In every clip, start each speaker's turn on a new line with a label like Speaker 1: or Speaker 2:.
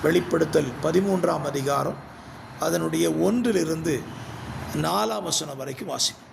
Speaker 1: வெளிப்படுத்தல் 13ஆம் அதிகாரம் அதனுடைய 1 to 4 வரைக்கும் வாசிப்போம்.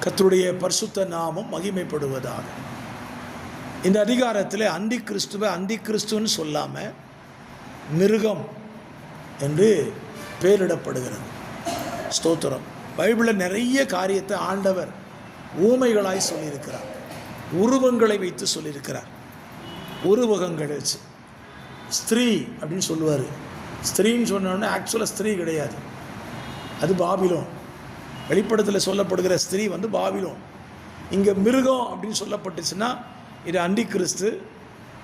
Speaker 1: கர்த்தருடைய பரிசுத்த நாமம் மகிமைப்படுவதாக. இந்த அதிகாரத்தில் அந்தி கிறிஸ்துன்னு சொல்லாமல் மிருகம் என்று பெயரிடப்படுகிறது. ஸ்தோத்திரம். பைபிளில் நிறைய காரியத்தை ஆண்டவர் ஊமைகளாய் சொல்லியிருக்கிறார், உருவங்களை வைத்து சொல்லியிருக்கிறார். உருவகங்கள் வச்சு ஸ்திரீ அப்படின்னு சொல்லுவார். ஸ்திரீன்னு சொன்னோடனே ஆக்சுவலாக ஸ்திரீ கிடையாது, அது பாபிலோன். வெளிப்படத்தில் சொல்லப்படுகிற ஸ்திரீ பாபிலோன். இங்கே மிருகம் அப்படின்னு சொல்லப்பட்டுச்சுன்னா இது அந்தி கிறிஸ்து.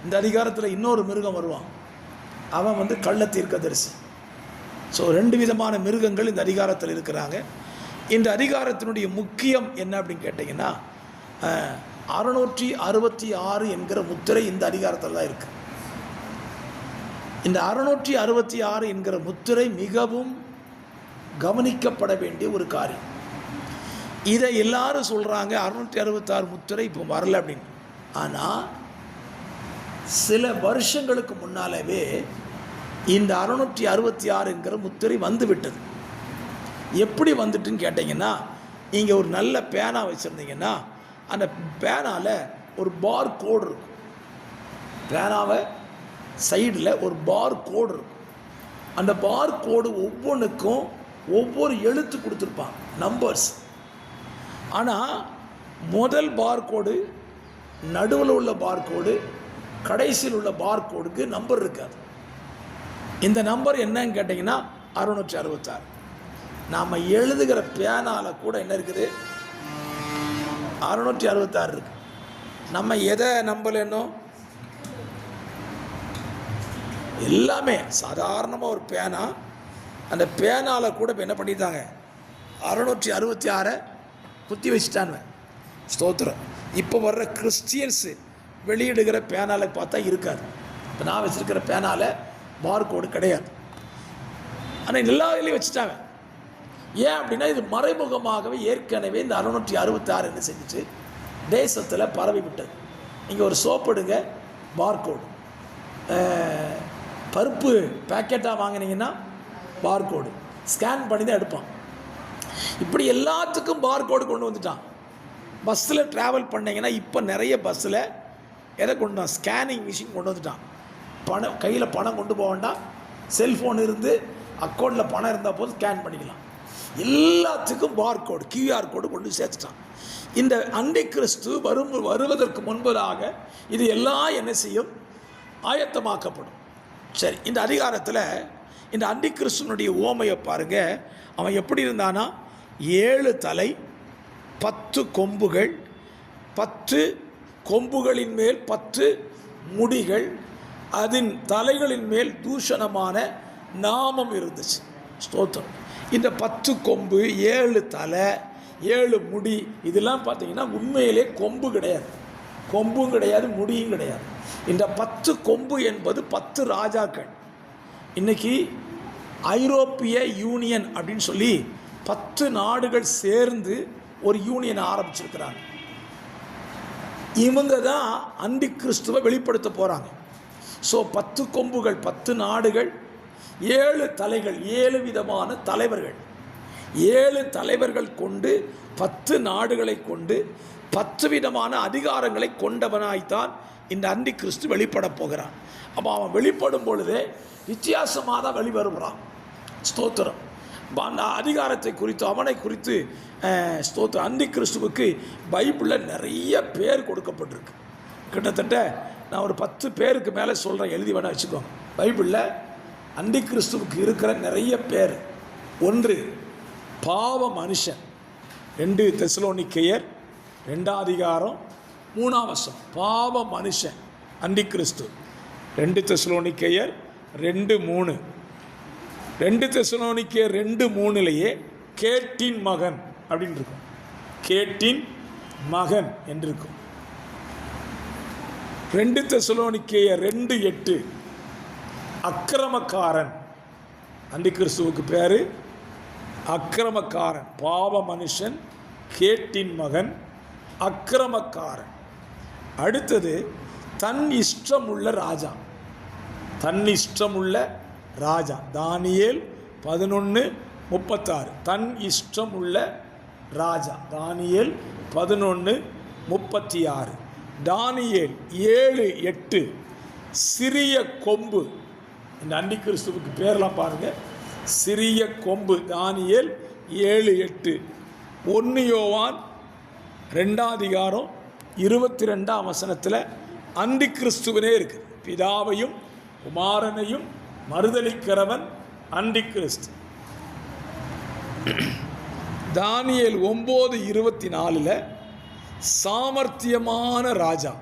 Speaker 1: இந்த அதிகாரத்தில் இன்னொரு மிருகம் வருவான், அவன் கள்ள தீர்க்கதரிசி. ஸோ 2 விதமான மிருகங்கள் இந்த அதிகாரத்தில் இருக்கிறாங்க. இந்த அதிகாரத்தினுடைய முக்கியம் என்ன அப்படின்னு கேட்டிங்கன்னா 666 என்கிற முத்திரை இந்த அதிகாரத்தில் தான் இருக்குது. இந்த 666 என்கிற முத்திரை மிகவும் கவனிக்கப்பட வேண்டிய ஒரு காரியம். இதை எல்லாரும் சொல்கிறாங்க 666 முத்திரை இப்போ வரல அப்படின்னு. ஆனால் சில வருஷங்களுக்கு முன்னாலவே இந்த 666 என்கிற முத்திரை வந்துவிட்டது. எப்படி வந்துட்டுன்னு கேட்டிங்கன்னா, நீங்கள் ஒரு நல்ல பேனா வச்சுருந்தீங்கன்னா அந்த பேனாவில் ஒரு பார் கோடு இருக்கும். பேனாவை சைடில் ஒரு பார் கோடு இருக்கும். அந்த பார் கோடு ஒவ்வொன்றுக்கும் ஒவ்வொரு எழுத்து கொடுத்துருப்பாங்க, நம்பர்ஸ். ஆனால் முதல் பார்கோடு, நடுவில் உள்ள பார்கோடு, கடைசியில் உள்ள பார்கோடுக்கு நம்பர் இருக்காது. இந்த நம்பர் என்னன்னு கேட்டிங்கன்னா 666. நாம் எழுதுகிற பேனாவில் கூட என்ன இருக்குது, 666 இருக்கு. நம்ம எதை நம்பலன்னோ எல்லாமே சாதாரணமாக ஒரு பேனா, அந்த பேனாவில் கூட இப்போ என்ன பண்ணிட்டாங்க 666 குத்தி வச்சுட்டாங்க. ஸ்தோத்திரம். இப்போ வர்ற கிறிஸ்டியன்ஸு வெளியிடுகிற பேனாவில் பார்த்தா இருக்காது. இப்போ நான் வச்சுருக்கிற பேனாவில் பார்கோடு கிடையாது, ஆனால் எல்லா இதுலேயும் வச்சுட்டாங்க. ஏன் அப்படின்னா இது மறைமுகமாகவே ஏற்கனவே இந்த 666 என்ன செஞ்சிச்சு, தேசத்தில் பரவி விட்டது. நீங்கள் ஒரு சோப்பு எடுங்க, பார்கோடு. பருப்பு பேக்கெட்டாக வாங்கினீங்கன்னா பார்கோடு ஸ்கேன் பண்ணி தான் எடுப்பான். இப்படி எல்லாத்துக்கும் பார்கோடு கொண்டு வந்துட்டான். பஸ்ஸில் ட்ராவல் பண்ணிங்கன்னா இப்போ நிறைய பஸ்ஸில் எதை கொண்டு வந்தான், ஸ்கேனிங் மிஷின் கொண்டு வந்துட்டான். பணம் கையில் பணம் கொண்டு போக வேண்டாம், செல்ஃபோன் இருந்து அக்கௌண்ட்டில் பணம் இருந்தால் போது ஸ்கேன் பண்ணிக்கலாம். எல்லாத்துக்கும் பார்கோடு, கியூஆர் கோடு கொண்டு சேர்த்துட்டான். இந்த அந்தி கிறிஸ்து வருவதற்கு முன்பதாக இது எல்லாம் என்ன செய்யும், ஆயத்தமாக்கப்படும். சரி, இந்த அதிகாரத்தில் இந்த அந்தி கிறிஸ்துவனுடைய ஓமையை பாருங்கள். அவன் எப்படி இருந்தானா, 7 தலை, 10 கொம்புகள், 10 கொம்புகளின் மேல் 10 முடிகள், அதன் தலைகளின் மேல் தூஷணமான நாமம் இருந்துச்சு. ஸ்தோத்திரம். இந்த 10 கொம்பு, 7 தலை, 7 முடி, இதெல்லாம் பார்த்தீங்கன்னா உண்மையிலே கொம்பு கிடையாது, கொம்பும் கிடையாது, முடியும் கிடையாது. இந்த 10 கொம்பு என்பது 10 ராஜாக்கள். இன்றைக்கி ஐரோப்பிய யூனியன் அப்படின்னு சொல்லி 10 நாடுகள் சேர்ந்து ஒரு யூனியனை ஆரம்பிச்சிருக்கிறாங்க. இவங்க தான் அந்தி கிறிஸ்துவை வெளிப்படுத்த போகிறாங்க. ஸோ 10 கொம்புகள், 10 நாடுகள், 7 தலைகள், 7 விதமான தலைவர்கள், 7 தலைவர்கள் கொண்டு 10 நாடுகளை கொண்டு 10 விதமான அதிகாரங்களை கொண்டவனாய்த்தான் இந்த அந்தி கிறிஸ்து வெளிப்பட போகிறான். அப்போ அவன் வெளிப்படும் பொழுதே வித்தியாசமாக தான் வெளிவருகிறான். ஸ்தோத்திரம். அதிகாரத்தை குறித்து அவனை குறித்து ஸ்தோத்திரம். அந்தி கிறிஸ்துவுக்கு பைபிளில் நிறைய பேர் கொடுக்கப்பட்டிருக்கு. கிட்டத்தட்ட நான் ஒரு 10 பேருக்கு மேலே சொல்கிறேன், எழுதி வேணால் வச்சுக்கோங்க. பைபிளில் அந்தி கிறிஸ்துவுக்கு இருக்கிற நிறைய பேர். 1 பாவ மனுஷன், 2 தெசலோனிக்கேயர் 2ஆம் அதிகாரம் 3ஆம் வசனம். பாவ மனுஷன் அந்தி கிறிஸ்து. 2 தெசலோனிக்கேயர் 2:3. 2 தெசலோனிக்கேயர் 2:3லேயே கேட்டின் மகன் அப்படின்னு இருக்கும். கேட்டின் மகன் என்று இருக்கும். 2 தெசலோனிக்கேயர் 2:8 அக்கிரமக்காரன். அந்தி கிறிஸ்துவுக்கு பேர் அக்கிரமக்காரன். பாவ மனுஷன், கேட்டின் மகன், அக்கிரமக்காரன். அடுத்தது தன் இஷ்டமுள்ள ராஜா. தன் இஷ்டமுள்ள ராஜா. தானியேல் 11:36. தன் இஷ்டமுள்ள ராஜா. தானியேல் 11:36. தானியேல் 7:8 சிறிய கொம்பு. இந்த அந்தி கிறிஸ்துவுக்கு பேரெல்லாம் பாருங்கள், சிறிய கொம்பு. தானியேல் 7:8. 1 யோவான் 2ஆம் அதிகாரம் 22ஆம் வசனத்தில் அந்தி கிறிஸ்துவனே இருக்குது. பிதாவையும் குமாரனையும் மறுதலிக்கிறவன் அந்தி கிறிஸ்து. தானியேல் 9:24 சாமர்த்தியமான ராஜா.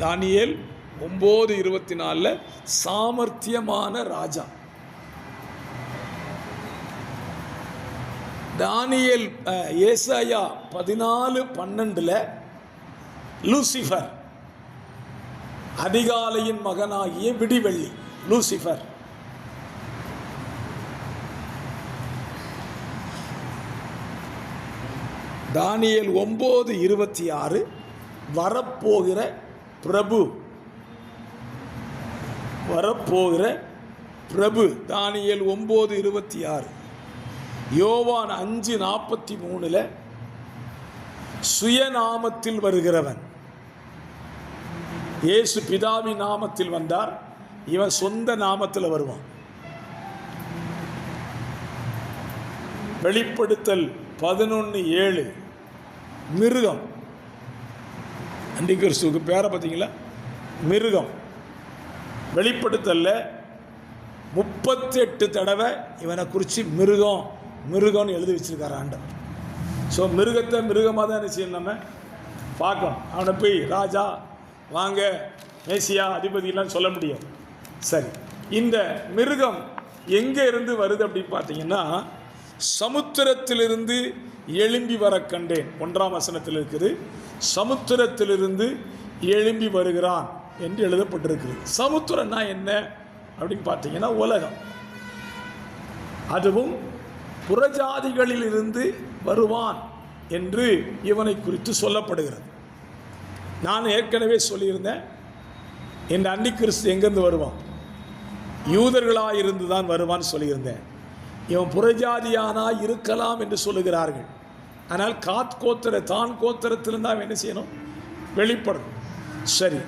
Speaker 1: தானியேல் 9:24 சாமர்த்தியமான ராஜா. தானியேல் ஏசாயா 14:12 லூசிஃபர், அதிகாலையின் மகனாகிய விடிவெள்ளி லூசிஃபர். தானியேல் 9:26 வரப்போகிற பிரபு. வரப்போகிற பிரபு. தானியேல் 9:26. யோவான் 5:43 சுயநாமத்தில் வருகிறவன். இயேசு பிதாவின் நாமத்தில் வந்தார், இவன் சொந்த நாமத்தில் வருவான். வெளிப்படுத்தல் 11:7 மிருகம். அந்தி கிறிஸ்துவுக்கு பேரை பார்த்தீங்களா, மிருகம். வெளிப்படுத்தல்ல 38 தடவை இவனை குறித்து மிருகம் மிருகம்னு எழுதி வச்சிருக்காரு ஆண்டவர். ஸோ மிருகத்தை மிருகமாக தான் என்ன செய்யணும், நம்ம பார்க்கணும். அவனை போய் ராஜா வாங்க மேசியா அதிபதியெல்லாம் சொல்ல முடியும். சரி, இந்த மிருகம் எங்கே இருந்து வருது அப்படின்னு பார்த்தீங்கன்னா, சமுத்திரத்திலிருந்து எழும்பி வர கண்டேன். 1ஆம் வசனத்தில் இருக்குது. சமுத்திரத்திலிருந்து எழும்பி வருகிறான் என்று எழுதப்பட்டிருக்குது. சமுத்திரம்னா என்ன அப்படின்னு பார்த்தீங்கன்னா உலகம். அதுவும் புறஜாதிகளில் இருந்து வருவான் என்று இவனை குறித்து சொல்லப்படுகிறது. நான் ஏற்கனவே சொல்லியிருந்தேன், இந்த அந்தி கிறிஸ்து எங்கேருந்து வருவான், யூதர்களாக இருந்து தான் வருவான்னு சொல்லியிருந்தேன். இவன் புறஜாதியானா இருக்கலாம் என்று சொல்லுகிறார்கள். ஆனால் தான் கோத்திரத்திலிருந்து அவன் என்ன செய்யணும், வெளிப்படணும். சரி,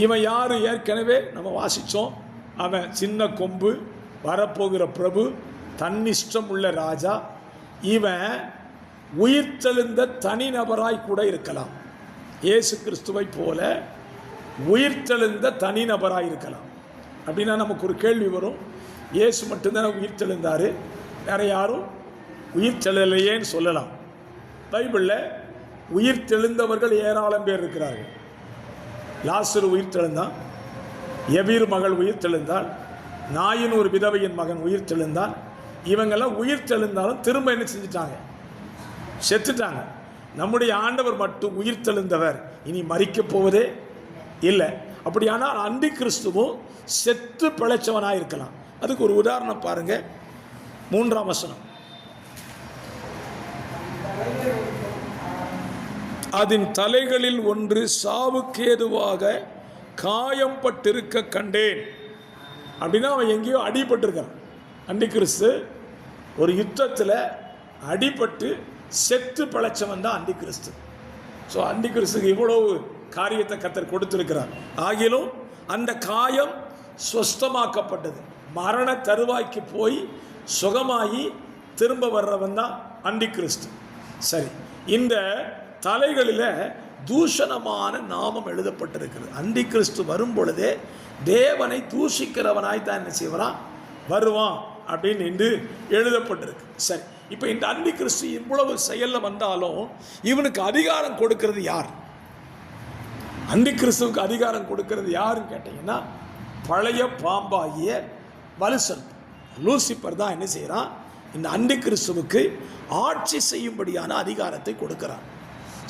Speaker 1: இவன் யார் ஏற்கனவே நம்ம வாசித்தோம். அவன் சின்ன கொம்பு, வரப்போகிற பிரபு, தன்னிஷ்டம் உள்ள ராஜா. இவன் உயிர்த்தெழுந்த தனிநபராய் கூட இருக்கலாம். இயேசு கிறிஸ்துவை போல உயிர்த்தெழுந்த தனிநபராக இருக்கலாம். அப்படின்னா நமக்கு ஒரு கேள்வி வரும், இயேசு மட்டும்தானே உயிர்த்தெழுந்தார், வேறு யாரும் உயிர்த்தெழலையேன்னு சொல்லலாம். பைபிளில் உயிர்த்தெழுந்தவர்கள் ஏராளம் பேர் இருக்கிறார்கள். லாசரு உயிர்த்தெழுந்தான், எபீர் மகள் உயிர்த்தெழுந்தாள், நாயின் ஒரு விதவையின் மகன் உயிர்த்தெழுந்தான். இவங்கெல்லாம் உயிர்த்தெழுந்தாலும் திரும்ப என்ன செஞ்சிட்டாங்க, செத்துட்டாங்க. நம்முடைய ஆண்டவர் மட்டும் உயிர்த்தெழுந்தவர், இனி மரிக்கப் போவதே இல்லை. அப்படியானால் அந்தி கிறிஸ்துவும் செத்து பிழைச்சவனாக இருக்கலாம். அதுக்கு ஒரு உதாரணம் பாருங்க. 3ஆம் வசனம். அதன் தலைகளில் ஒன்று சாவுக்கேதுவாக காயம் பட்டிருக்க கண்டேன். அப்படின்னா அவன் எங்கேயோ அடிபட்டிருக்கான். அந்தி கிறிஸ்து ஒரு யுத்தத்தில் அடிபட்டு செத்து பிழைச்சவன் தான் அந்தி கிறிஸ்து. ஸோ அந்தி கிறிஸ்துக்கு இவ்வளவு காரியத்தை கர்த்தர் கொடுத்திருக்கிறார். ஆகிலும் அந்த காயம் சொஸ்தமாக்கப்பட்டது. மரண தருவாய்க்கு போய் சுகமாகி திரும்ப வர்றவன் தான் அந்தி கிறிஸ்து. சரி, இந்த தலைகளில் தூஷணமான நாமம் எழுதப்பட்டிருக்கிறது. அந்தி கிறிஸ்து வரும் பொழுதே தேவனை தூஷிக்கிறவனாய் தான் என்ன செய்வான், வருவான் அப்படின்னு என்று எழுதப்பட்டிருக்கு. சரி, இப்போ இந்த அந்தி கிறிஸ்து இவ்வளவு செயலில் வந்தாலும் இவனுக்கு அதிகாரம் கொடுக்கிறது யார்? அந்தி கிறிஸ்துவுக்கு அதிகாரம் கொடுக்கிறது யாருன்னு கேட்டீங்கன்னா, பழைய பாம்பாகிய வலுசல் லூசிபர் தான் என்ன செய்கிறான், இந்த அந்தி கிறிஸ்துவுக்கு ஆட்சி செய்யும்படியான அதிகாரத்தை கொடுக்கிறான்.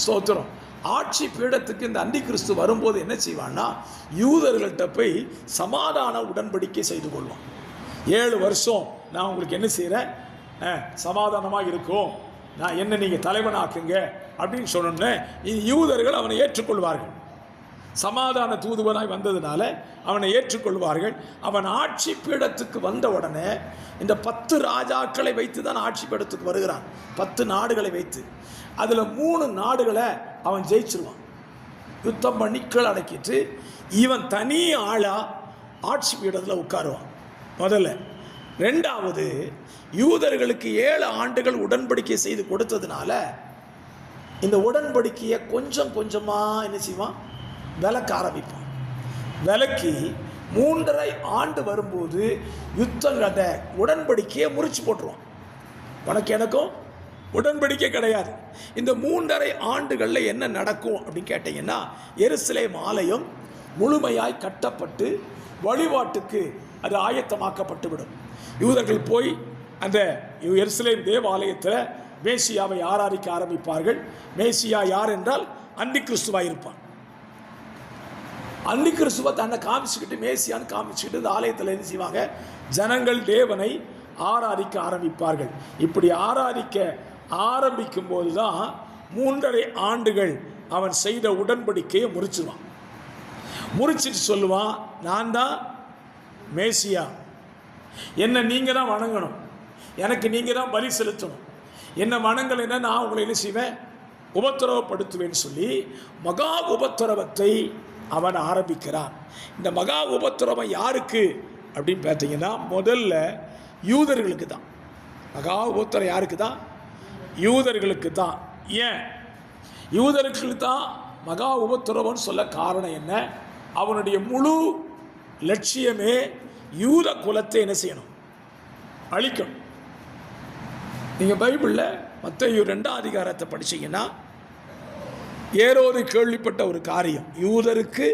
Speaker 1: ஸ்தோத்திரம். ஆட்சி பீடத்துக்கு இந்த அந்தி கிறிஸ்து வரும்போது என்ன செய்வான்னா, யூதர்கள்ட்ட போய் சமாதான உடன்படிக்கை செய்து கொள்வான். 7 வருஷம் நான் உங்களுக்கு என்ன செய்கிறேன், சமாதானமாக இருக்கும், நான் என்ன நீங்கள் தலைவனாக்குங்க அப்படின்னு சொன்னோன்னே யூதர்கள் அவனை ஏற்றுக்கொள்வார்கள். சமாதான தூதுவனாய் வந்ததுனால அவனை ஏற்றுக்கொள்வார்கள். அவன் ஆட்சி பீடத்துக்கு வந்த உடனே இந்த 10 ராஜாக்களை வைத்து தான் ஆட்சி பீடத்துக்கு வருகிறான். 10 நாடுகளை வைத்து அதில் 3 நாடுகளை அவன் ஜெயிச்சிருவான். யுத்தம் பண்ணி கீழ் அடக்கிட்டு இவன் தனி ஆளாக ஆட்சி பீடத்தில் உட்காருவான் முதல்ல. 2வது, யூதர்களுக்கு 7 ஆண்டுகள் உடன்படிக்கை செய்து கொடுத்ததுனால இந்த உடன்படிக்கையை கொஞ்சம் கொஞ்சமாக என்ன செய்வான், விலக்க ஆரம்பிப்பான். விலக்கி 3.5 ஆண்டு வரும்போது யுத்தங்கத உடன்படிக்கையை முறிச்சு போட்டுருவான். உனக்கு எனக்கும் உடன்படிக்கை கிடையாது. இந்த 3.5 ஆண்டுகளில் என்ன நடக்கும் அப்படின்னு கேட்டிங்கன்னா, எருசலேம் ஆலயம் முழுமையாய் கட்டப்பட்டு வழிபாட்டுக்கு அது ஆயத்தமாக்கப்பட்டு விடும். யூதர்கள் போய் அந்த எருசலேம் தேவாலயத்தில் மேசியாவை ஆராதிக்க ஆரம்பிப்பார்கள். மேசியா யார் என்றால் அந்தி கிறிஸ்துவாக இருப்பான். அந்தி கிறிஸ்துவை தன்னை காமிச்சுக்கிட்டு, மேசியான்னு காமிச்சுக்கிட்டு இந்த ஆலயத்தில் என்ன செய்வாங்க, ஜனங்கள் தேவனை ஆராதிக்க ஆரம்பிப்பார்கள். இப்படி ஆராதிக்க ஆரம்பிக்கும் போது தான் 3.5 ஆண்டுகள் அவன் செய்த உடன்படிக்கையை முறிச்சுவான். முறிச்சிட்டு சொல்லுவான், நான் தான் மேசியா, என்னை நீங்கள் தான் வணங்கணும், எனக்கு நீங்கள் தான் பலி செலுத்தணும், என்னை வணங்கலைன்னா நான் உங்களை என்ன செய்வேன், உபத்திரவப்படுத்துவேன்னு சொல்லி மகா உபத்திரவத்தை அவன் ஆரம்பிக்கிறான். இந்த மகா உபத்திரவம் யாருக்கு அப்படின்னு பார்த்தீங்கன்னா, முதல்ல யூதர்களுக்கு தான். மகா உபத்திரம் யாருக்கு தான்? யூதர்களுக்கு தான். ஏன் யூதர்களுக்கு தான் மகா உபத்திரவம்னு சொல்ல காரணம் என்ன? அவனுடைய முழு லட்சியமே யூத குலத்தை என்ன செய்யணும், அழிக்கணும். நீங்கள் பைபிளில் மத்தேயு 2ஆம் அதிகாரத்தை படிச்சீங்கன்னா, ஏரோது கேள்விப்பட்ட ஒரு காரியம், யூதருக்கு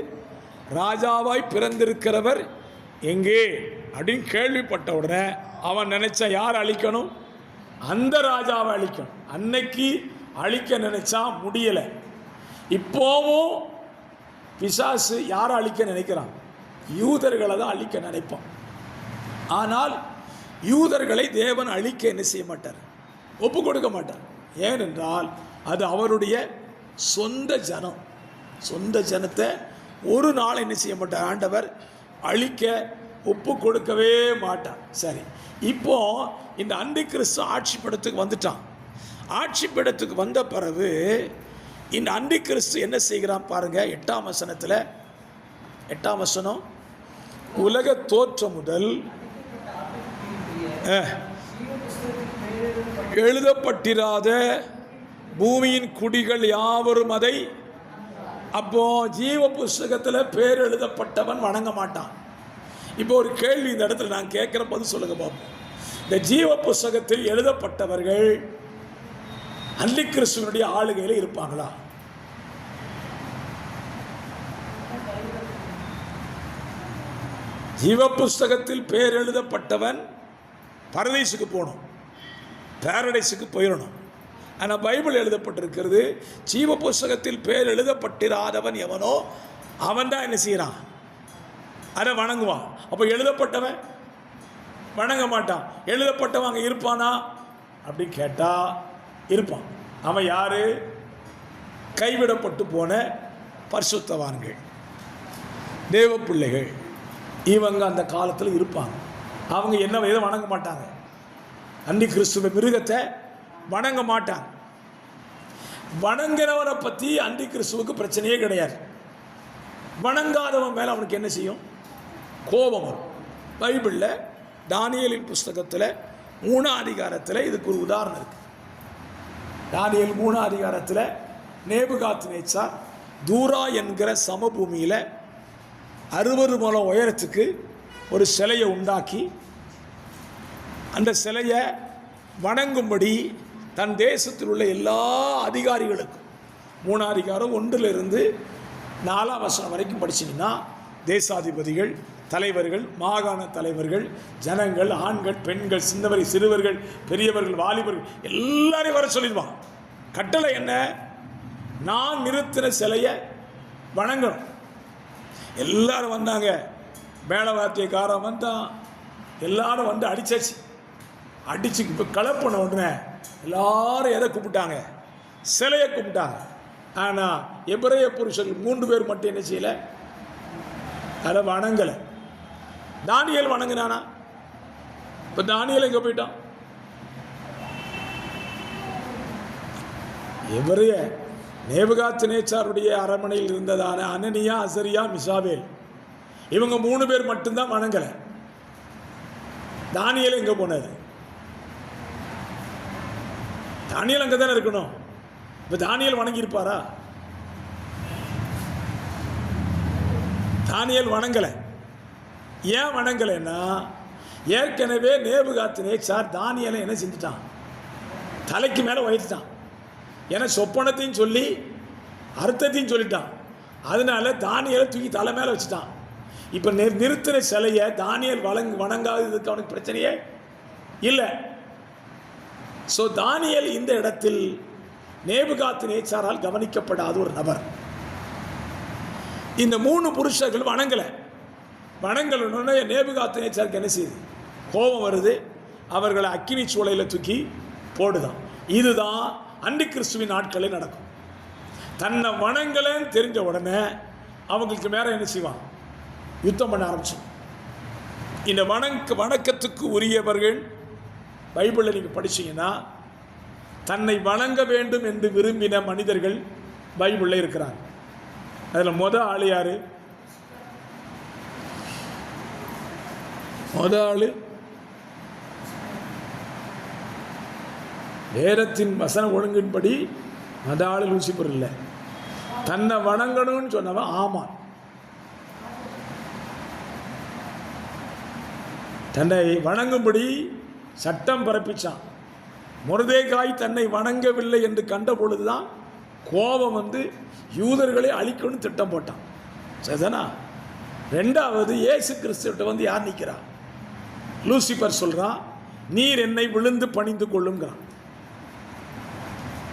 Speaker 1: ராஜாவாய் பிறந்திருக்கிறவர் எங்கே அப்படின்னு கேள்விப்பட்ட உடனே அவன் நினைச்சா யார் அழிக்கணும், அந்த ராஜாவை அழிக்கணும். அன்னைக்கு அழிக்க நினைச்சா முடியலை. இப்போவும் பிசாசு யாரை அழிக்க நினைக்கிறான், யூதர்களை தான் அழிக்க நினைப்பான். ஆனால் யூதர்களை தேவன் அழிக்க என்ன செய்ய மாட்டார், ஒப்பு கொடுக்க மாட்டார். ஏனென்றால் அது அவருடைய சொந்த ஜனம். சொந்த ஜனத்தை ஒரு நாள் என்ன செய்ய மாட்டார், ஆண்டவர் அழிக்க ஒப்பு கொடுக்கவே மாட்டார். சரி, இப்போ இந்த அந்தி கிறிஸ்து ஆட்சி பீடத்துக்கு வந்துட்டான். ஆட்சி பீடத்துக்கு வந்த பிறகு இந்த அந்தி கிறிஸ்து என்ன செய்கிறான் பாருங்க. 8ஆம் வசனத்தில், 8ஆம் வசனம், உலக தோற்றம் முதல் எழுதப்பட்டிராத பூமியின் குடிகள் யாவரும் அதை, அப்போ ஜீவ புஸ்தகத்தில் பேர் எழுதப்பட்டவன் வணங்க மாட்டான். இப்போ ஒரு கேள்வி இந்த இடத்துல நான் கேட்குற போது சொல்லுங்க பாப்போம். இந்த ஜீவ புஸ்தகத்தில் எழுதப்பட்டவர்கள் அந்தி கிறிஸ்துவனுடைய ஆளுகையில் இருப்பாங்களா? ஜீவ புஸ்தகத்தில் பேர் எழுதப்பட்டவன் பரதீசுக்கு போகணும், பேரடைஸுக்கு போயிடணும். ஆனால் பைபிள் எழுதப்பட்டிருக்கிறது, ஜீவ புஸ்தகத்தில் பேர் எழுதப்பட்டிராதவன் எவனோ அவன் தான் என்ன செய்கிறான், அதை வணங்குவான். அப்போ எழுதப்பட்டவன் வணங்க மாட்டான். எழுதப்பட்டவன் அங்கே இருப்பானா அப்படின்னு கேட்டால் இருப்பான். அவன் யார்? கைவிடப்பட்டு போன பரிசுத்தவான்கள், தேவ பிள்ளைகள். இவங்க அந்த காலத்தில் இருப்பாங்க. அவங்க என்ன எதை வணங்க மாட்டாங்க, அந்தி கிறிஸ்துவ மிருகத்தை வணங்க மாட்டாங்க. வணங்குறவனை பற்றி அந்தி கிறிஸ்துவுக்கு பிரச்சனையே கிடையாது. வணங்காதவன் மேலே அவனுக்கு என்ன செய்யும், கோபம் வரும். பைபிளில் தானியேலின் புஸ்தகத்தில் 3ஆம் அதிகாரத்தில் இதுக்கு ஒரு உதாரணம் இருக்கு. தானியேல் 3ஆம் அதிகாரத்தில் நேபுகாத்நேச்சார் தூரா என்கிற சமபூமியில் 60 முழம் உயரத்துக்கு ஒரு சிலையை உண்டாக்கி அந்த சிலையை வணங்கும்படி தன் தேசத்தில் உள்ள எல்லா அதிகாரிகளுக்கும் 3ஆம் அதிகாரம் 1 to 4 வரைக்கும் படிச்சிங்கன்னா தேசாதிபதிகள், தலைவர்கள், மாகாண தலைவர்கள், ஜனங்கள், ஆண்கள், பெண்கள், சின்னவரை, சிறுவர்கள், பெரியவர்கள், வாலிபர்கள் எல்லாரையும் வர சொல்லிடுவான். கட்டளை என்ன? நான் நிறுத்தின சிலையை வணங்கணும். எல்லாரும் வந்தாங்க. மேலவாத்தியக்காரன் வந்தான். எல்லாரும் வந்து அடிச்சாச்சு. அடிச்சு இப்போ கலப்பின உடனே எல்லாரும் எதை கூப்பிட்டாங்க? சிலையை கூப்பிட்டாங்க. ஆனால் எபிரேய புருஷர்கள் 3 பேர் மட்டும் என்ன செய்யலை? அதை வணங்கலை. தானியேல் வணங்கினானா? இப்போ தானியேல் எங்கே போயிட்டான்? எபிரேய நேபுகாத்நேச்சாருடைய அரண்மனையில் இருந்ததான அனனியா, அசரியா, மிசாவேல் இவங்க 3 பேர் மட்டும்தான் வணங்கலை. தானியேல் எங்கே போனார்? தானியேல் அங்கே தானே இருக்கணும். இப்போ தானியேல் வணங்கியிருப்பாரா? தானியேல் வணங்கலை. ஏன் வணங்கலைன்னா, ஏற்கனவே நேபுகாத்நேச்சார் தானியேலை என்ன செஞ்சுட்டான்? தலைக்கு மேலே உயர்த்திட்டான். ஏன்னா சொப்பனத்தையும் சொல்லி அர்த்தத்தையும் சொல்லிட்டான். அதனால தானியேலை தூக்கி தலை மேலே வச்சுட்டான். இப்போ நிறுத்தின சிலையை தானியேல் வணங்காததுக்கு அவனுக்கு பிரச்சனையே இல்லை. ஸோ தானியேல் இந்த இடத்தில் நேபுகாத்நேச்சாரால் கவனிக்கப்படாத ஒரு நபர். இந்த 3 புருஷர்கள் வணங்கலன்னு நேபுகாத்நேச்சாருக்கு என்ன செய்யுது? கோபம் வருது. அவர்களை அக்கினி சூளையில் தூக்கி போடுதான். இதுதான் அந்தி கிறிஸ்துவின் நாட்களே நடக்கும். தன்னை வணங்கலன்னு தெரிஞ்ச உடனே அவங்களுக்கு மேலே என்ன செய்வான்? யுத்தம் பண்ண ஆரம்பிச்சோம். இந்த வணக்கத்துக்கு உரியவர்கள் பைபிளில் நீங்கள் படிச்சீங்கன்னா தன்னை வணங்க வேண்டும் என்று விரும்பின மனிதர்கள் பைபிளில் இருக்கிறாங்க. அதில் ஆள் யாரு? ஆள் வேதத்தின் வசன ஒழுங்கின்படி ஆள் லூசிபர் இல்லை. தன்னை வணங்கணும்னு சொன்னவன் ஆமான். தன்னை வணங்கும்படி சட்டம் பிறப்பிச்சான். மொர்தெகாய் தன்னை வணங்கவில்லை என்று கண்ட பொழுதுதான் கோபம் வந்து யூதர்களை அழிக்கணும்னு திட்டம் போட்டான். சரிதானா? 2வது இயேசு கிறிஸ்துவிட்ட வந்து யார் நிற்கிறா? லூசிபர் சொல்கிறான், நீர் என்னை விழுந்து பணிந்து கொள்ளுங்கிறான்.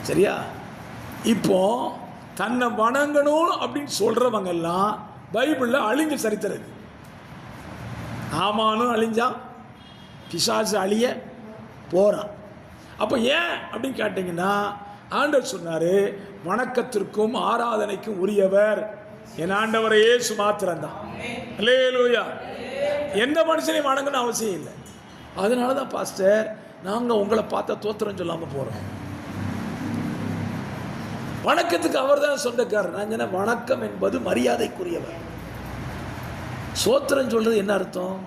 Speaker 1: சரியா? இப்போ தன்னை வணங்கணும் அப்படின்னு சொல்கிறவங்கெல்லாம் பைபிளில் அழிஞ்ச சரித்திரம். ஆமானும் அழிஞ்சான், பிசாசு அழிய போகிறான். அப்போ ஏன் அப்படின்னு கேட்டிங்கன்னா, ஆண்டவர் சொன்னார், வணக்கத்திற்கும் ஆராதனைக்கும் உரியவர் என் ஆண்டவரை இயேசு மாத்திரம்தான். அல்லேலூயா. எந்த மனுஷனையும் வணங்கணும் அவசியம் இல்லை. அதனால தான் பாஸ்டர் நாங்கள் உங்களை பார்த்தா தோத்திரம் சொல்லாமல் போகிறோம். வணக்கத்துக்கு அவர் தான் சொந்தக்காரர். நான் சொன்ன வணக்கம் என்பது மரியாதைக்குரியவர். சோத்திரம் சொல்கிறது என்ன அர்த்தம்?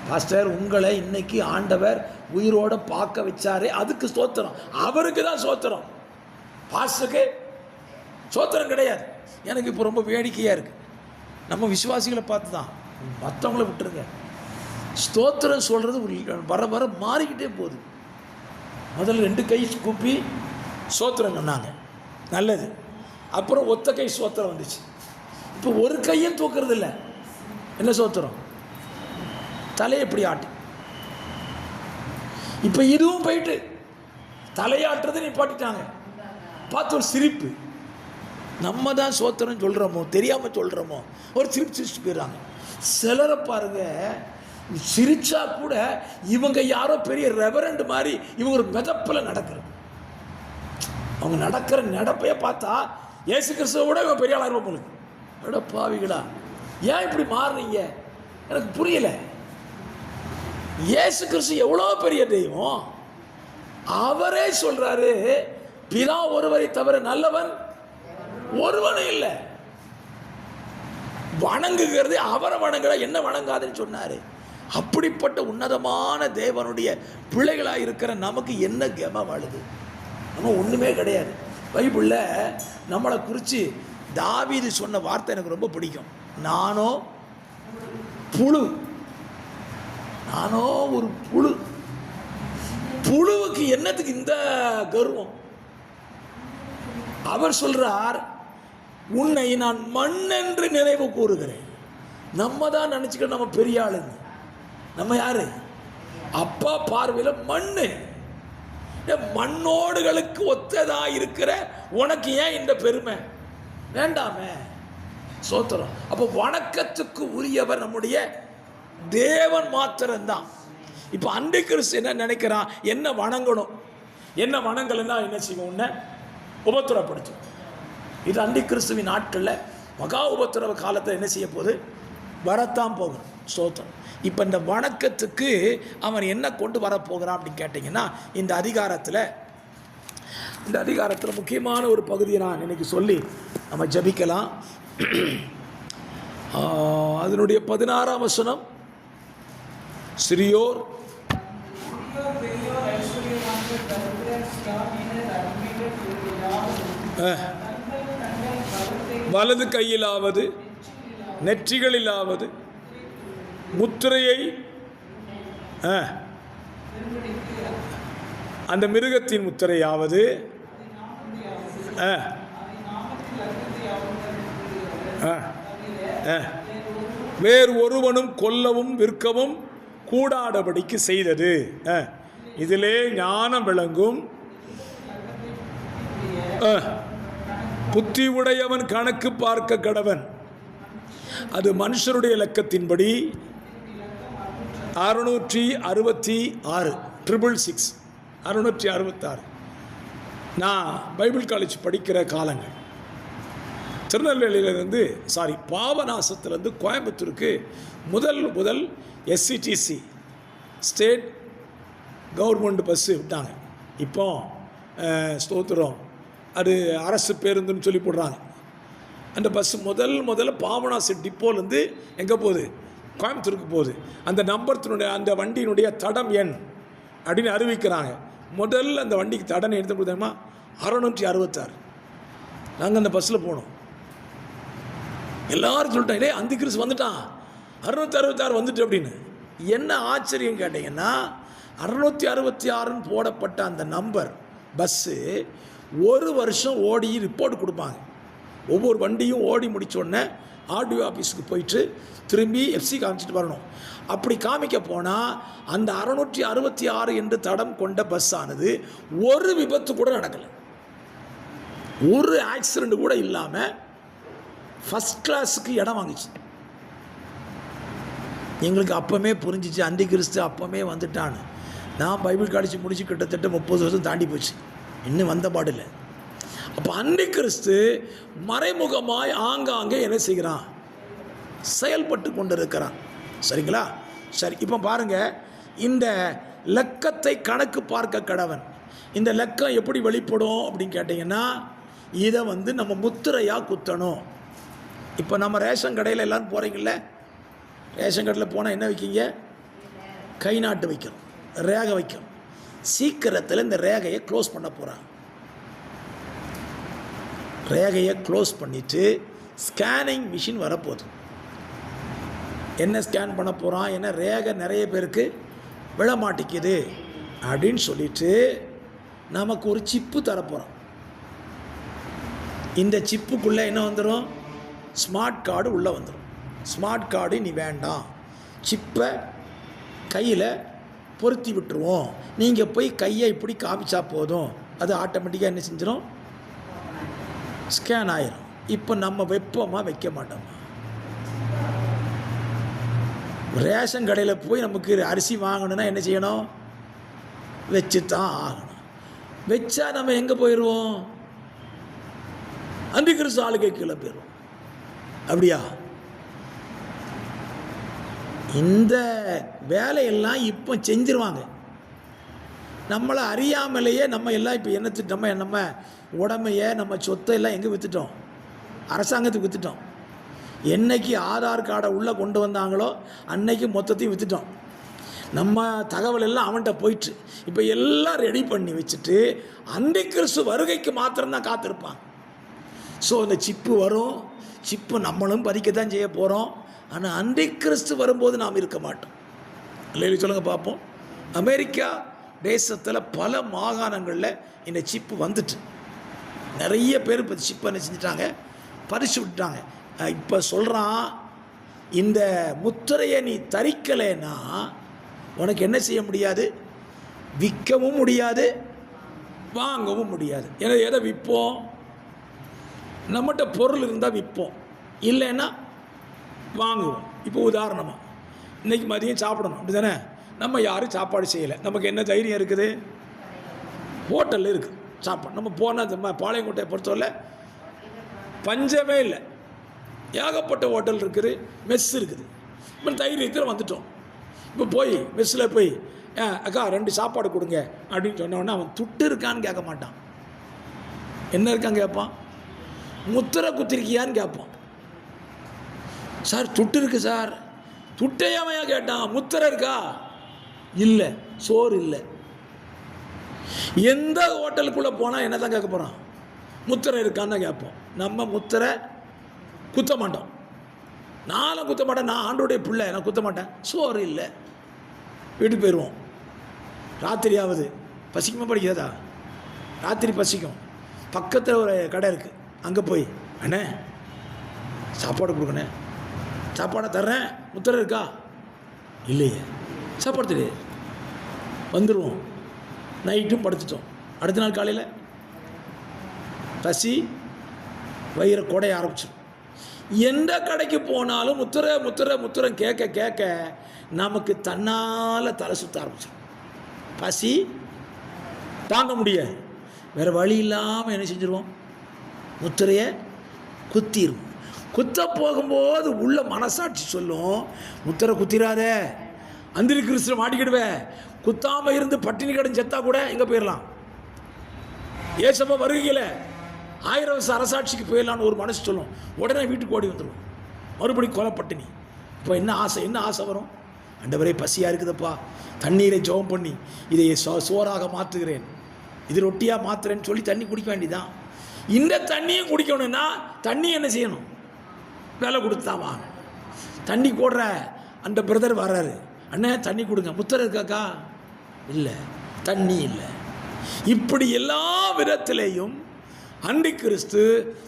Speaker 1: பாஸ்டர் உங்களை இன்னைக்கு ஆண்டவர் உயிரோடு பார்க்க வச்சாரே, அதுக்கு ஸ்தோத்திரம். அவருக்கு தான் ஸ்தோத்திரம், பாஸ்டருக்கு ஸ்தோத்திரம் கிடையாது. எனக்கு இப்போ ரொம்ப வேடிக்கையாக இருக்குது. நம்ம விசுவாசிகளை பார்த்து தான், மற்றவங்கள விட்டுருங்க. ஸ்தோத்திரம் சொல்கிறது வர வர மாறிக்கிட்டே போகுது. முதல்ல 2 கை கூப்பி ஸ்தோத்திரம் சொன்னாங்க, நல்லது. அப்புறம் ஒத்த கை ஸ்தோத்திரம் வந்துச்சு. இப்போ ஒரு கையும் தூக்குறது இல்லை. என்ன ஸ்தோத்திரம்? தலையை எப்படி ஆட்டு. இப்போ இதுவும் போயிட்டு தலையாட்டுறது நிப்பாட்டிட்டாங்க. பார்த்து ஒரு சிரிப்பு. நம்ம தான் சோத்திரம் சொல்கிறோமோ தெரியாமல் சொல்கிறோமோ ஒரு சிரிப்பு சிரிச்சு போயிடுறாங்க. சிலரை பாருங்க, சிரிச்சா கூட இவங்க யாரோ பெரிய ரெவரண்ட் மாதிரி இவங்க ஒரு மிதப்பில் நடக்கிறது. அவங்க நடக்கிற நடப்பைய பார்த்தா இயேசு கிறிஸ்துவை விட இவங்க பெரிய ஆளாக இருப்போம். விட பாவிகளா, ஏன் இப்படி மாறுறீங்க? எனக்கு புரியல. இயேசு கிறிஸ்து எவ்வளோ பெரிய தெய்வம். அவரே சொல்றாரு, பிதா ஒருவரை தவிர நல்லவன் ஒருவனும் இல்லை. வணங்குகிறது அவரை வணங்குற, என்ன வணங்காதுன்னு சொன்னாரு. அப்படிப்பட்ட உன்னதமான தேவனுடைய பிள்ளைகளாக இருக்கிற நமக்கு என்ன கெம வாழுது? நம்ம ஒன்றுமே கிடையாது. பைபிளில் நம்மளை குறித்து தாவீது சொன்ன வார்த்தை எனக்கு ரொம்ப பிடிக்கும். நானோ புழு, நானோ ஒரு புழு. புழுவுக்கு என்னத்துக்கு இந்த கர்வம்? அவர் சொல்றார், உன்னை நான் மண் என்று நினைவு கூறுகிறேன். நம்ம தான் நினச்சிக்கிட்டு நம்ம பெரிய ஆளுங்க. நம்ம யாரு? அப்பா பார்வையில் மண்ணு. மண்ணோடுகளுக்கு ஒத்ததா இருக்கிற உனக்கு ஏன் இந்த பெருமை? வேண்டாமே. சோத்திரம். அப்போ வணக்கத்துக்கு உரியவர் நம்முடைய தேவன் மாத்திரம்தான். இப்போ அண்டை கிறிஸ்து என்ன நினைக்கிறான்? என்ன வணங்கணும், என்ன வணங்கலைன்னா என்ன செய்வோம்? உன்னை உபத்திரப்படுத்தும். இது அண்டை கிறிஸ்துவின் நாட்களில் மகா உபத்திரவ காலத்தில் என்ன செய்ய போகுது? வரத்தான் போகும். சோத்திரம். இப்போ இந்த வணக்கத்துக்கு அவன் என்ன கொண்டு வரப்போகிறான் அப்படின்னு கேட்டிங்கன்னா, இந்த அதிகாரத்தில் முக்கியமான ஒரு பகுதியை நான் இன்னைக்கு சொல்லி நம்ம ஜபிக்கலாம். அதனுடைய 16ஆம் வசனம், சிறியோர் வலது கையிலாவது நெற்றிகளிலாவது முத்திரையை அந்த மிருகத்தின் முத்திரையாவது வேறு ஒருவனும் கொல்லவும் விற்கவும் கூடாதபடிக்கு செய்தது. இதிலே ஞானம் விளங்கும். புத்தி உடையவன் கணக்கு பார்க்க கடவன். அது மனுஷருடைய இலக்கத்தின்படி 666 666. நான் பைபிள் காலேஜ் படிக்கிற காலங்கள், திருநெல்வேலியிலேருந்து பாபநாசத்துலேருந்து கோயம்புத்தூருக்கு முதல் எஸ்சிடிசி ஸ்டேட் கவர்மெண்ட் பஸ்ஸு விட்டாங்க. இப்போ ஸ்தோத்திரம், அது அரசு பேருந்துன்னு சொல்லி போடுறாங்க. அந்த பஸ்ஸு முதல்ல பாபநாசம் டிப்போலேருந்து எங்கே போகுது? கோயம்புத்தூருக்கு போகுது. அந்த நம்பர்த்தினுடைய அந்த வண்டியினுடைய தடம் எண் அப்படின்னு அறிவிக்கிறாங்க. முதல்ல அந்த வண்டிக்கு தடம் எடுத்து கொடுத்தோமா 666. நாங்கள் அந்த பஸ்ஸில் போனோம். எல்லாரும் சொல்லிட்டோம், இதே அந்தி கிறிஸ்து வந்துட்டான், 666 வந்துட்டு அப்படின்னு. என்ன ஆச்சரியம் கேட்டிங்கன்னா, 666ன்னு போடப்பட்ட அந்த நம்பர் பஸ்ஸு ஒரு வருஷம் ஓடி ரிப்போர்ட் கொடுப்பாங்க. ஒவ்வொரு வண்டியும் ஓடி முடித்தோடனே ஆர்டிஓ ஆஃபீஸுக்கு போயிட்டு திரும்பி எஃப்சி காமிச்சிட்டு வரணும். அப்படி காமிக்க போனால் அந்த 666 என்று தடம் கொண்ட பஸ் ஆனது ஒரு விபத்து கூட நடக்கலை, ஒரு ஆக்சிடெண்ட் கூட இல்லாமல் ஃபஸ்ட் கிளாஸுக்கு இடம் வாங்கிச்சு. எங்களுக்கு அப்போவே புரிஞ்சிச்சு, அந்தி கிறிஸ்து அப்போவே வந்துட்டான்னு. நான் பைபிள் காலேஜ் முடிச்சு கிட்டத்தட்ட 30 வருஷம் தாண்டி போச்சு, இன்னும் வந்த பாடில்லை. அப்போ அந்தி கிறிஸ்து மறைமுகமாய் ஆங்காங்கே என்ன செய்கிறான்? செயல்பட்டு கொண்டு இருக்கிறான். சரிங்களா? சரி, இப்போ பாருங்கள், இந்த லக்கத்தை கணக்கு பார்க்க கடவன். இந்த லக்கம் எப்படி வெளிப்படும் அப்படின்னு கேட்டிங்கன்னா, இதை நம்ம முத்திரையாக குத்தணும். இப்போ நம்ம ரேஷன் கடையில் எல்லோரும் போகிறீங்கள, ரேஷன் கடையில் போனால் என்ன வைக்கிங்க? கை நாட்டு வைக்கணும், ரேகை வைக்கணும். சீக்கிரத்தில் இந்த ரேகையை க்ளோஸ் பண்ண போகிறாங்க. ரேகையை க்ளோஸ் பண்ணிவிட்டு ஸ்கேனிங் மிஷின் வரப்போகுது. என்ன ஸ்கேன் பண்ண போகிறான்? ஏன்னா ரேகை நிறைய பேருக்கு விழ மாட்டேங்குது அப்படின்னு சொல்லிட்டு நமக்கு ஒரு சிப்பு தரப்போகிறோம். இந்த சிப்புக்குள்ளே என்ன வந்துடும்? ஸ்மார்ட் கார்டு உள்ளே வந்துடும். ஸ்மார்ட் கார்டு நீ வேண்டாம், சிப்பை கையில் பொருத்தி விட்டுருவோம், நீங்கள் போய் கையை இப்படி காமிச்சா போதும், அது ஆட்டோமேட்டிக்காக என்ன செஞ்சிடும்? ஸ்கேன் ஆயிரும். இப்போ நம்ம வெப்பமா வைக்க மாட்டோமா? ரேஷன் கடையில் போய் நமக்கு அரிசி வாங்கணும்னா என்ன செய்யணும்? வச்சு தான் ஆகணும். வச்சா நம்ம எங்கே போயிடுவோம்? அந்தி கிறிஸ்து ஆளுகை கீழே போயிடுவோம். அப்படியா? இந்த வேலையெல்லாம் இப்போ செஞ்சிருவாங்க. நம்மளை அறியாமலேயே நம்ம எல்லாம் இப்போ என்ன நம்ம உடமையை நம்ம சொத்தை எல்லாம் எங்கே விற்றுட்டோம்? அரசாங்கத்துக்கு விற்றுட்டோம். என்னைக்கு ஆதார் கார்டை உள்ளே கொண்டு வந்தாங்களோ அன்னைக்கு மொத்தத்தையும் விற்றுட்டோம். நம்ம தகவல் எல்லாம் அவன்கிட்ட போயிட்டு இப்போ எல்லாம் ரெடி பண்ணி வச்சுட்டு அந்தி கிறிஸ்து வருகைக்கு மாத்திரம்தான் காத்திருப்பாங்க. ஸோ இந்த சிப்பு வரும், சிப்பு நம்மளும் பதிக்கத்தான் செய்ய போகிறோம். ஆனால் அந்தி கிறிஸ்து வரும்போது நாம் இருக்க மாட்டோம். இல்லை சொல்லுங்கள் பார்ப்போம். அமெரிக்கா தேசத்தில் பல மாகாணங்களில் இந்த சிப்பு வந்துட்டு நிறைய பேர் இப்போ சிப்பை என்ன செஞ்சுட்டாங்க, பறிச்சு விட்டுட்டாங்க. இப்போ சொல்கிறான், இந்த முத்திரையை நீ தரிக்கலைன்னா உனக்கு என்ன செய்ய முடியாது, விற்கவும் முடியாது, வாங்கவும் முடியாது. ஏன்னா எதை விற்போம், நம்மகிட்ட பொருள் இருந்தால் விற்போம், இல்லைன்னா வாங்குவோம். இப்போ உதாரணமாக இன்றைக்கி மதியம் சாப்பிடணும், அப்படி தானே? நம்ம யாரும் சாப்பாடு செய்யலை, நமக்கு என்ன தைரியம் இருக்குது, ஹோட்டலில் இருக்குது சாப்பாடு. நம்ம போனால் பாளையங்கோட்டையை பொறுத்தவரை பஞ்சமே இல்லை, ஏகப்பட்ட ஹோட்டல் இருக்குது, மெஸ் இருக்குது. இப்போ தைரியத்தில் வந்துட்டோம். இப்போ போய் மெஸ்ஸில் போய் அக்கா 2 சாப்பாடு கொடுங்க அப்படின்னு சொன்னோன்னா அவன் துட்டு இருக்கான்னு கேட்க மாட்டான். என்ன இருக்கான்னு கேட்பான், முத்திரை குத்திருக்கியான்னு கேட்பான். சார் துட்டு இருக்குது சார். துட்டையாமையா கேட்டான், முத்திரை இருக்கா, இல்லை, சோறு இல்லை. எந்த ஹோட்டலுக்குள்ளே போனால் என்ன தான் கேட்க போகிறான், முத்திரை இருக்கான்னு தான் கேட்போம். நம்ம முத்திரை குத்த மாட்டோம். நானும் குத்த மாட்டேன், நான் ஆண்டோடைய பிள்ளை, நான் குத்த மாட்டேன். சோறு இல்லை, வீட்டுக்கு போயிடுவோம். ராத்திரி ஆகுது, பசிக்குமா படிக்காதா, ராத்திரி பசிக்கும். பக்கத்தில் ஒரு கடை இருக்குது, அங்கே போய் அண்ணே சாப்பாடு கொடுக்கண்ணே, சாப்பாடை தர்றேன், முத்திரை இருக்கா, இல்லையே, சாப்பாடு தெரியாது, வந்துடுவோம். நைட்டும் படுத்துட்டோம். அடுத்த நாள் காலையில் பசி வயிறை குடைய ஆரம்பிச்சிடும். எந்த கடைக்கு போனாலும் முத்திரை முத்திரை முத்திரை கேட்க கேட்க நமக்கு தன்னால் தலை சுற்ற ஆரம்பிச்சிடும். பசி தாங்க முடியாது, வேறு வழி இல்லாமல் என்ன செஞ்சிருவோம், முத்திரையை குத்திடுவோம். குத்த போகும்போது உள்ள மனசாட்சி சொல்லும், முத்திரை குத்திராத, அந்திரி கிறிஸ்துவ மாட்டிக்கிடுவேன், குத்தாமல் இருந்து பட்டினி கடன் செத்தா கூட எங்கே போயிடலாம், ஏசப்பா வருகையில் 1000 வருஷம் அரசாட்சிக்கு போயிடலான்னு ஒரு மனசு சொல்லும். உடனே வீட்டுக்கு ஓடி வந்துடும், மறுபடியும் கொலை பட்டினி. இப்போ என்ன ஆசை வரும், ஆண்டவரே பசியாக இருக்குதுப்பா, தண்ணீரை ஜெபம் பண்ணி இதை சோறாக மாற்றுகிறேன், இது ரொட்டியாக மாற்றுறேன்னு சொல்லி தண்ணி குடிக்க வேண்டியதான். இந்த தண்ணியும் குடிக்கணும்னா தண்ணி என்ன செய்யணும், விலை கொடுத்தாமா. தண்ணி போடுற அந்த பிரதர் வர்றாரு, அண்ணே தண்ணி கொடுங்க, முத்திரை இருக்காக்கா, இல்லை, தண்ணி இல்லை. இப்படி எல்லா விதத்திலேயும் அந்தி கிறிஸ்து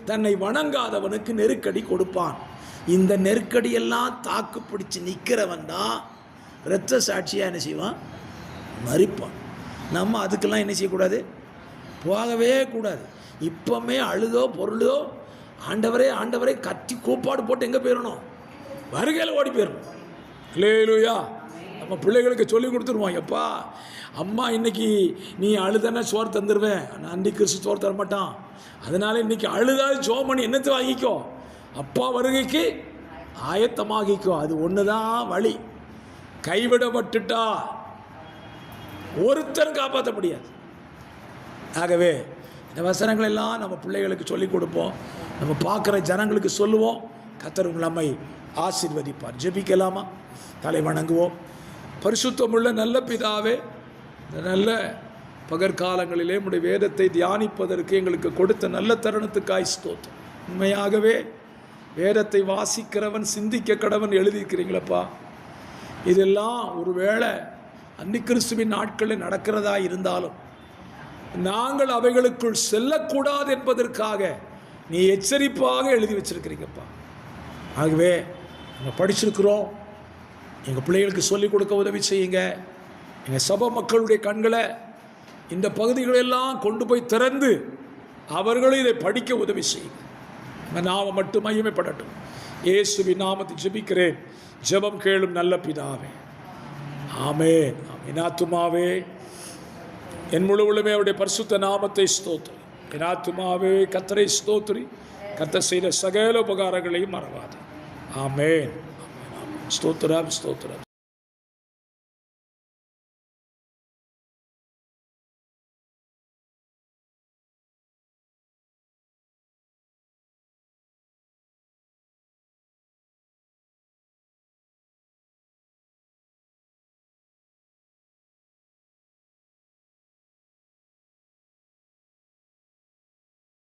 Speaker 1: தன்னை வணங்காதவனுக்கு நெருக்கடி கொடுப்பான். இந்த நெருக்கடியெல்லாம் தாக்கு பிடிச்சி நிற்கிறவன் தான் இரத்த சாட்சியாக என்ன செய்வான், மறிப்பான். நம்ம அதுக்கெல்லாம் என்ன செய்யக்கூடாது, போகவே கூடாது. இப்போமே அழுதோ பொருளோ ஆண்டவரே ஆண்டவரே கத்தி கூப்பாடு போட்டு எங்கே போயிடணும், வருகையில் ஓடி போயிடணும். அல்லேலூயா. நம்ம பிள்ளைகளுக்கு சொல்லி கொடுத்துருவோம், எப்பா அம்மா இன்னைக்கு நீ அழுதானே சோறு தந்துடுவேன், அந்தி கிறிஸ்து சோறு தர மாட்டான், அதனால இன்னைக்கு அழுதாவது ஜோம் பண்ணி என்னத்தை வாங்கிக்கோ, அப்பா வருகைக்கு ஆயத்தமாகிக்கோ. அது ஒன்று தான் வழி. கைவிடப்பட்டுட்டா ஒருத்தரும் காப்பாற்ற முடியாது. ஆகவே இந்த வசனங்கள் எல்லாம் நம்ம பிள்ளைகளுக்கு சொல்லிக் கொடுப்போம், நம்ம பார்க்குற ஜனங்களுக்கு சொல்லுவோம். கர்த்தர் நம்மை ஆசீர்வதிப்பார். ஜெபிக்கலாமா? தலை வணங்குவோம். பரிசுத்தமுள்ள நல்ல பிதாவே, இந்த நல்ல பகற்காலங்களிலே உம்முடைய வேதத்தை தியானிப்பதற்கு எங்களுக்கு கொடுத்த நல்ல தருணத்துக்காய் ஸ்தோத்திரம். உண்மையாகவே வேதத்தை வாசிக்கிறவன் சிந்திக்க கடவன் எழுதியிருக்கிறீங்களப்பா. இதெல்லாம் ஒருவேளை அந்தி கிறிஸ்துவின் நாட்களில் நடக்கிறதா இருந்தாலும் நாங்கள் அவைகளுக்குள் செல்லக்கூடாது என்பதற்காக நீ எச்சரிப்பாக எழுதி வச்சிருக்கிறீங்கப்பா. ஆகவே நாங்கள் படிச்சிருக்கிறோம், எங்கள் பிள்ளைகளுக்கு சொல்லிக் கொடுக்க உதவி செய்யுங்க. எங்கள் சபை மக்களுடைய கண்களை இந்த பகுதிகளெல்லாம் கொண்டு போய் திறந்து அவர்களும் இதை படிக்க உதவி செய்யுங்க. நாமம் மட்டும் மகிமைப்படட்டும். இயேசுவின் நாமத்தை ஜெபிக்கிறேன், ஜெபம் கேளும் நல்ல பிதாவே, ஆமென். என் ஆத்துமாவே என் முழு உள்ளமே அவருடைய பரிசுத்த நாமத்தை ஸ்தோத்திரி. என் ஆத்துமாவே கர்த்தரை ஸ்தோத்திரி, கர்த்தர் செய்த சகல உபகாரங்களையும் மறவாது. ஆமென். ஸ்தோத்திரம், ஸ்தோத்திரம்.